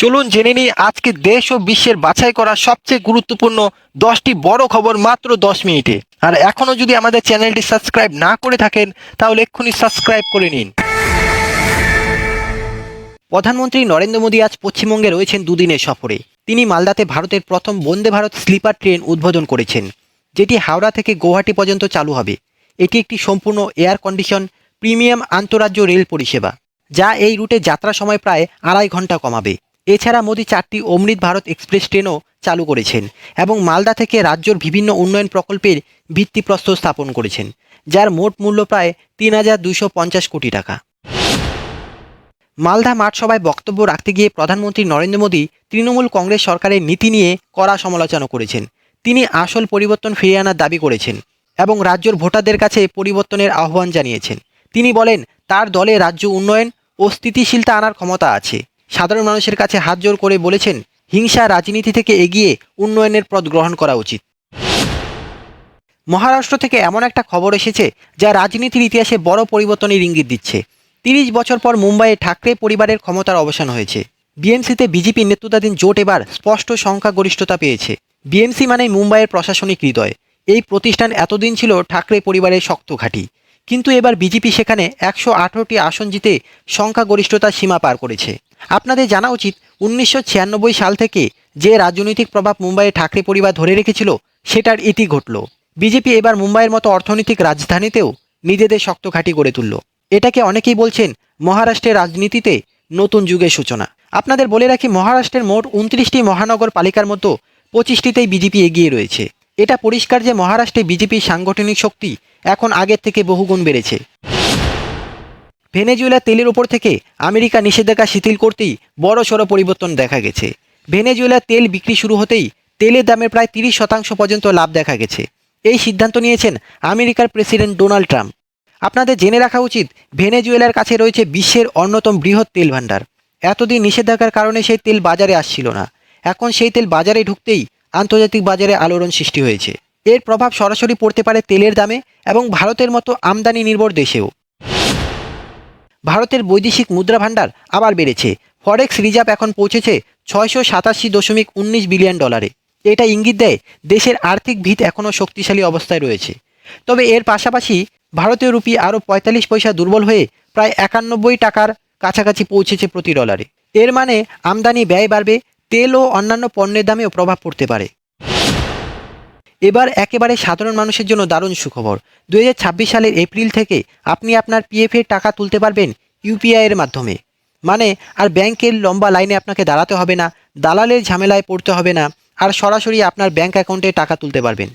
চলুন জেনে নিই আজকে দেশ ও বিশ্বের বাছাই করা সবচেয়ে গুরুত্বপূর্ণ 10টি বড় খবর মাত্র 10 মিনিটে। আর এখনো যদি আমাদের চ্যানেলটি সাবস্ক্রাইব না করে থাকেন তাহলে এক্ষুনি সাবস্ক্রাইব করে নিন। প্রধানমন্ত্রী নরেন্দ্র মোদী আজ পশ্চিমবঙ্গে রয়েছেন দুদিনের সফরে। তিনি মালদাতে ভারতের প্রথম বন্দে ভারত স্লিপার ট্রেন উদ্বোধন করেছেন, যেটি হাওড়া থেকে গুয়াহাটি পর্যন্ত চালু হবে। এটি একটি সম্পূর্ণ এয়ার কন্ডিশন প্রিমিয়াম আন্তঃরাজ্য রেল পরিষেবা, যা এই রুটে যাত্রা সময় প্রায় 2.5 ঘন্টা কমাবে। এছাড়া মোদী 4টি অমৃত ভারত এক্সপ্রেস ট্রেনও চালু করেছেন এবং মালদা থেকে রাজ্যের বিভিন্ন উন্নয়ন প্রকল্পের ভিত্তিপ্রস্তর স্থাপন করেছেন, যার মোট মূল্য প্রায় 3,250 কোটি টাকা। মালদা মাঠ সভায় বক্তব্য রাখতে গিয়ে প্রধানমন্ত্রী নরেন্দ্র মোদী তৃণমূল কংগ্রেস সরকারের নীতি নিয়ে কড়া সমালোচনা করেছেন। তিনি আসল পরিবর্তন ফিরিয়ে আনার দাবি করেছেন এবং রাজ্যের ভোটারদের কাছে পরিবর্তনের আহ্বান জানিয়েছেন। তিনি বলেন, তার দলে রাজ্য উন্নয়ন ও স্থিতিশীলতা আনার ক্ষমতা আছে। সাধারণ মানুষের কাছে হাত জোড় করে বলেছেন, হিংসা রাজনীতি থেকে এগিয়ে উন্নয়নের পথ গ্রহণ করা উচিত। মহারাষ্ট্র থেকে এমন একটা খবর এসেছে যা রাজনীতির ইতিহাসে বড় পরিবর্তনের ইঙ্গিত দিচ্ছে। 30 বছর পর মুম্বাইয়ে ঠাকরে পরিবারের ক্ষমতার অবসান হয়েছে। বিএমসিতে বিজেপি নেতৃত্বাধীন জোট এবার স্পষ্ট সংখ্যাগরিষ্ঠতা পেয়েছে। বিএমসি মানে মুম্বাইয়ের প্রশাসনিক হৃদয়। এই প্রতিষ্ঠান এতদিন ছিল ঠাকরে পরিবারের শক্ত ঘাঁটি, কিন্তু এবার বিজেপি সেখানে 118টি আসন জিতে সংখ্যাগরিষ্ঠতার সীমা পার করেছে। আপনাদের জানা উচিত, 1996 সাল থেকে যে রাজনৈতিক প্রভাব মুম্বাইয়ে ঠাকরে পরিবার ধরে রেখেছিল সেটার ইতি ঘটল। বিজেপি এবার মুম্বাইয়ের মতো অর্থনৈতিক রাজধানীতেও নিজেদের শক্ত ঘাঁটি গড়ে তুলল। এটাকে অনেকেই বলছেন মহারাষ্ট্রের রাজনীতিতে নতুন যুগের সূচনা। আপনাদের বলে রাখি, মহারাষ্ট্রের মোট 29টি মহানগর পালিকার মধ্যে 25টিতেই বিজেপি এগিয়ে রয়েছে। এটা পরিষ্কার যে মহারাষ্ট্রে বিজেপির সাংগঠনিক শক্তি এখন আগের থেকে বহুগুণ বেড়েছে। ভেনেজুয়েলার তেলের ওপর থেকে আমেরিকা নিষেধাজ্ঞা শিথিল করতেই বড়সড় পরিবর্তন দেখা গেছে। ভেনেজুয়েলার তেল বিক্রি শুরু হতেই তেলের দামের প্রায় 30% পর্যন্ত লাভ দেখা গেছে। এই সিদ্ধান্ত নিয়েছেন আমেরিকার প্রেসিডেন্ট ডোনাল্ড ট্রাম্প। আপনাদের জেনে রাখা উচিত, ভেনেজুয়েলার কাছে রয়েছে বিশ্বের অন্যতম বৃহৎ তেল ভাণ্ডার। এতদিন নিষেধাজ্ঞার কারণে সেই তেল বাজারে আসছিল না। এখন সেই তেল বাজারে ঢুকতেই আন্তর্জাতিক বাজারে আলোড়ন সৃষ্টি হয়েছে। এর প্রভাব সরাসরি পড়তে পারে তেলের দামে এবং ভারতের মতো আমদানি নির্ভর দেশেও। ভারতের বৈদেশিক মুদ্রা ভাণ্ডার আবার বেড়েছে। ফরেক্স রিজার্ভ এখন পৌঁছেছে 687.19 বিলিয়ন ডলারে। এটা ইঙ্গিত দেয় দেশের আর্থিক ভিত এখনও শক্তিশালী অবস্থায় রয়েছে। তবে এর পাশাপাশি ভারতীয় রুপি আরও 45 পয়সা দুর্বল হয়ে প্রায় 91 টাকার কাছাকাছি পৌঁছেছে প্রতি ডলারে। এর মানে আমদানি ব্যয় বাড়বে, তেল ও অন্যান্য পণ্যের দামেও প্রভাব পড়তে পারে। এবার একেবারে সাধারণ মানুষের জন্য দারুণ সুখবর। 2026 সালের এপ্রিল থেকে আপনি আপনার পিএফ এর টাকা তুলতে পারবেন ইউপিআই এর মাধ্যমে। মানে আর ব্যাংকের লম্বা লাইনে আপনাকে দাঁড়াতে হবে না, দালালের ঝামেলায় পড়তে হবে না, আর সরাসরি আপনার ব্যাংক অ্যাকাউন্টে টাকা তুলতে পারবেন।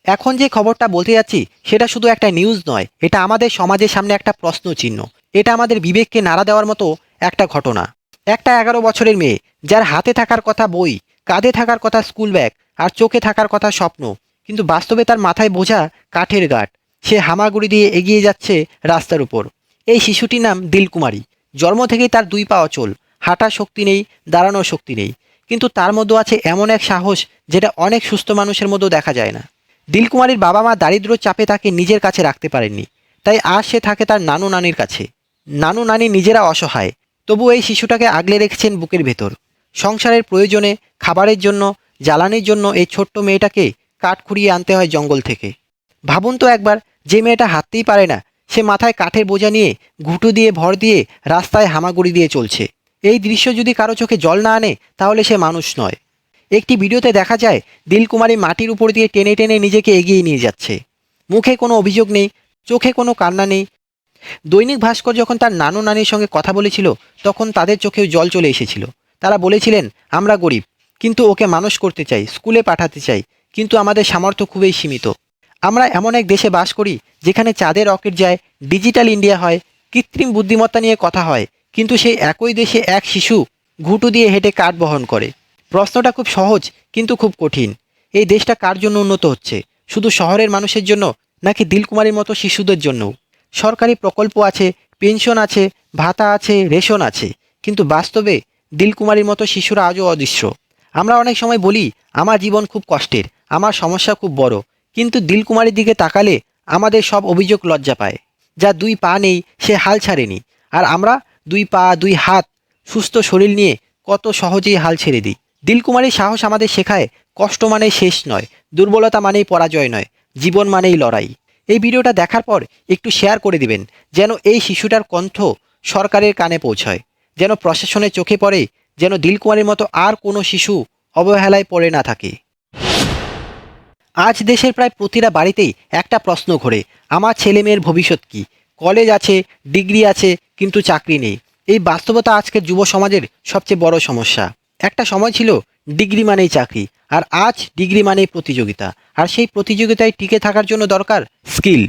এখন যে খবরটা বলতে যাচ্ছি সেটা শুধু একটা নিউজ নয়, এটা আমাদের সমাজের সামনে একটা প্রশ্ন চিহ্ন। এটা আমাদের বিবেককে নাড়া দেওয়ার মতো একটা ঘটনা। একটা 11 বছরের মেয়ে, যার হাতে থাকার কথা বই, কাঁধে থাকার কথা স্কুল ব্যাগ আর চোখে থাকার কথা স্বপ্ন, কিন্তু বাস্তবে তার মাথায় বোঝা কাঠের গাঁট। সে হামাগুড়ি দিয়ে এগিয়ে যাচ্ছে রাস্তার উপর। এই শিশুটির নাম দিলকুমারী। জন্ম থেকেই তার 2 পা অচল, হাঁটার শক্তি নেই, দাঁড়ানোর শক্তি নেই, কিন্তু তার মধ্যে আছে এমন এক সাহস যেটা অনেক সুস্থ মানুষের মধ্যেও দেখা যায় না। দিলকুমারীর বাবা মা দারিদ্র চাপে তাকে নিজের কাছে রাখতে পারেননি, তাই আজ সে থাকে তার নানু নানির কাছে। নানু নানি নিজেরা অসহায়, তবু এই শিশুটাকে আগলে রেখেছেন বুকের ভেতর। সংসারের প্রয়োজনে, খাবারের জন্য, জ্বালানির জন্য এই ছোট্ট মেয়েটাকে কাঠ কুড়িয়ে আনতে হয় জঙ্গল থেকে। ভাবুন তো একবার, যে মেয়েটা হাঁটতেই পারে না, সে মাথায় কাঠের বোঝা নিয়ে ঘুঁটু দিয়ে ভর দিয়ে রাস্তায় হামাগুড়ি দিয়ে চলছে। এই দৃশ্য যদি কারো চোখে জল না আনে তাহলে সে মানুষ নয়। একটি ভিডিওতে দেখা যায় দিলকুমারী মাটির উপর দিয়ে টেনে টেনে নিজেকে এগিয়ে নিয়ে যাচ্ছে। মুখে কোনো অভিযোগ নেই, চোখে কোনো কান্না নেই। দৈনিক ভাস্কর যখন তার নানু নানির সঙ্গে কথা বলেছিল তখন তাদের চোখেও জল চলে এসেছিল। তারা বলেছিলেন, আমরা গরিব, কিন্তু ওকে মানুষ করতে চাই, স্কুলে পাঠাতে চাই, কিন্তু আমাদের সামর্থ্য খুবই সীমিত। আমরা এমন এক দেশে বাস করি যেখানে চাঁদে রকেট যায়, ডিজিটাল ইন্ডিয়া হয়, কৃত্রিম বুদ্ধিমত্তা নিয়ে কথা হয়, কিন্তু সেই একই দেশে এক শিশু ঘুঁটু দিয়ে হেঁটে কাঠ বহন করে। প্রশ্নটা খুব সহজ কিন্তু খুব কঠিন। এই দেশটা কার জন্য উন্নত হচ্ছে? শুধু শহরের মানুষের জন্য, নাকি দিলকুমারীর মতো শিশুদের জন্যও? সরকারি প্রকল্প আছে, পেনশন আছে, ভাতা আছে, রেশন আছে, কিন্তু বাস্তবে দিলকুমারীর মতো শিশুরা আজও অদৃশ্য। আমরা অনেক সময় বলি, আমার জীবন খুব কষ্টের, আমার সমস্যা খুব বড়, কিন্তু দিলকুমারীর দিকে তাকালে আমাদের সব অভিযোগ লজ্জা পায়। যার 2 পা নেই সে হাল ছাড়েনি, আর আমরা 2 পা, 2 হাত, সুস্থ শরীর নিয়ে কত সহজেই হাল ছেড়ে দিই। দিলকুমারীর সাহস আমাদের শেখায় কষ্ট মানেই শেষ নয়, দুর্বলতা মানেই পরাজয় নয়, জীবন মানেই লড়াই। এই ভিডিওটা দেখার পর একটু শেয়ার করে দিবেন, যেন এই শিশুটার কণ্ঠ সরকারের কানে পৌঁছায়, যেন প্রশাসনের চোখে পড়ে, যেন দিলকুমারীর মতো আর কোনো শিশু অবহেলায় পড়ে না থাকে। আজ দেশের প্রায় প্রতিটা বাড়িতেই একটা প্রশ্ন ঘোরে, আমার ছেলে মেয়ের ভবিষ্যৎ কী? কলেজ আছে, ডিগ্রি আছে, কিন্তু চাকরি নেই। এই বাস্তবতা আজকের যুব সমাজের সবচেয়ে বড় সমস্যা। একটা সময় ছিল ডিগ্রি মানেই চাকরি, আর আজ ডিগ্রি মানেই প্রতিযোগিতা, আর সেই প্রতিযোগিতায় টিকে থাকার জন্য দরকার স্কিল।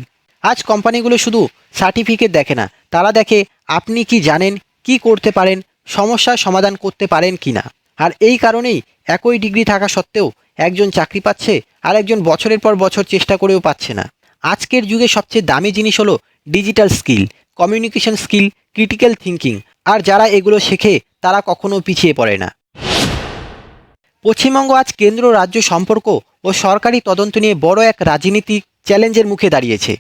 আজ কোম্পানিগুলো শুধু সার্টিফিকেট দেখে না, তারা দেখে আপনি কি জানেন, কি করতে পারেন, সমস্যার সমাধান করতে পারেন কি না। আর এই কারণেই একই ডিগ্রি থাকা সত্ত্বেও একজন চাকরি পাচ্ছে আর একজন বছরের পর বছর চেষ্টা করেও পাচ্ছে না। আজকের যুগে সবচেয়ে দামি জিনিস হলো digital skill, communication skill, critical thinking. আর যারা এগুলো শেখে তারা কখনো পিছিয়ে পড়ে না। পশ্চিমবঙ্গ আজ কেন্দ্র রাজ্য সম্পর্ক ও সরকারি তদন্ত নিয়ে বড় এক রাজনীতিক চ্যালেঞ্জের মুখে দাঁড়িয়েছে।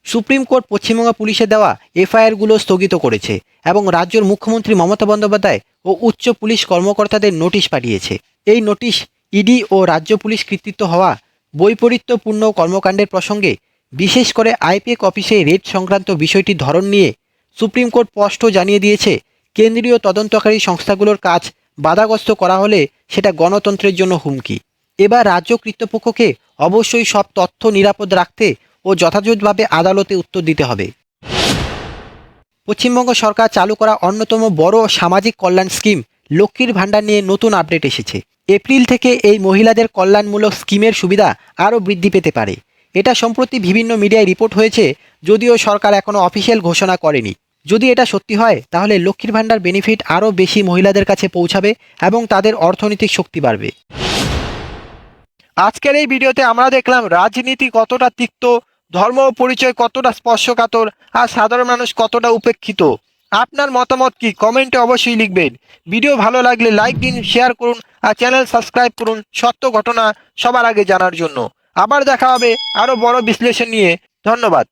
সুপ্রিম কোর্ট পশ্চিমবঙ্গ পুলিশে দেওয়া এফআইআরগুলো স্থগিত করেছে এবং রাজ্যের মুখ্যমন্ত্রী মমতা বন্দ্যোপাধ্যায় ও উচ্চ পুলিশ কর্মকর্তাদের নোটিশ পাঠিয়েছে। এই নোটিশ ইডি ও রাজ্য পুলিশ কর্তৃত্ব হওয়া বৈপরীত্যপূর্ণ কর্মকাণ্ডের প্রসঙ্গে, বিশেষ করে আইপিএক অফিসে রেড সংক্রান্ত বিষয়টির ধরন নিয়ে সুপ্রিম কোর্ট স্পষ্ট জানিয়ে দিয়েছে, কেন্দ্রীয় তদন্তকারী সংস্থাগুলোর কাজ বাধাগ্রস্ত করা হলে সেটা গণতন্ত্রের জন্য হুমকি। এবার রাজ্য কর্তৃপক্ষকে অবশ্যই সব তথ্য নিরাপদ রাখতে ও যথাযথভাবে আদালতে উত্তর দিতে হবে। পশ্চিমবঙ্গ সরকার চালু করা অন্যতম বড় সামাজিক কল্যাণ স্কিম লক্ষ্মীর ভাণ্ডার নিয়ে নতুন আপডেট এসেছে। এপ্রিল থেকে এই মহিলাদের কল্যাণমূলক স্কিমের সুবিধা আরও বৃদ্ধি পেতে পারে। এটা সম্প্রতি বিভিন্ন মিডিয়ায় রিপোর্ট হয়েছে, যদিও সরকার এখনও অফিসিয়াল ঘোষণা করেনি। যদি এটা সত্যি হয় তাহলে লক্ষ্মীর ভাণ্ডার বেনিফিট আরও বেশি মহিলাদের কাছে পৌঁছাবে এবং তাদের অর্থনৈতিক শক্তি বাড়বে। আজকের এই ভিডিওতে আমরা দেখলাম রাজনীতি কতটা তিক্ত, ধর্ম ও পরিচয় কতটা স্পর্শকাতর, আর সাধারণ মানুষ কতটা উপেক্ষিত। আপনার মতামত কি কমেন্টে অবশ্যই লিখবেন। ভিডিও ভালো লাগলে লাইক দিন, শেয়ার করুন আর চ্যানেল সাবস্ক্রাইব করুন সত্য ঘটনা সবার আগে জানার জন্য। আবার দেখা হবে আরো বড় বিশ্লেষণ নিয়ে। ধন্যবাদ।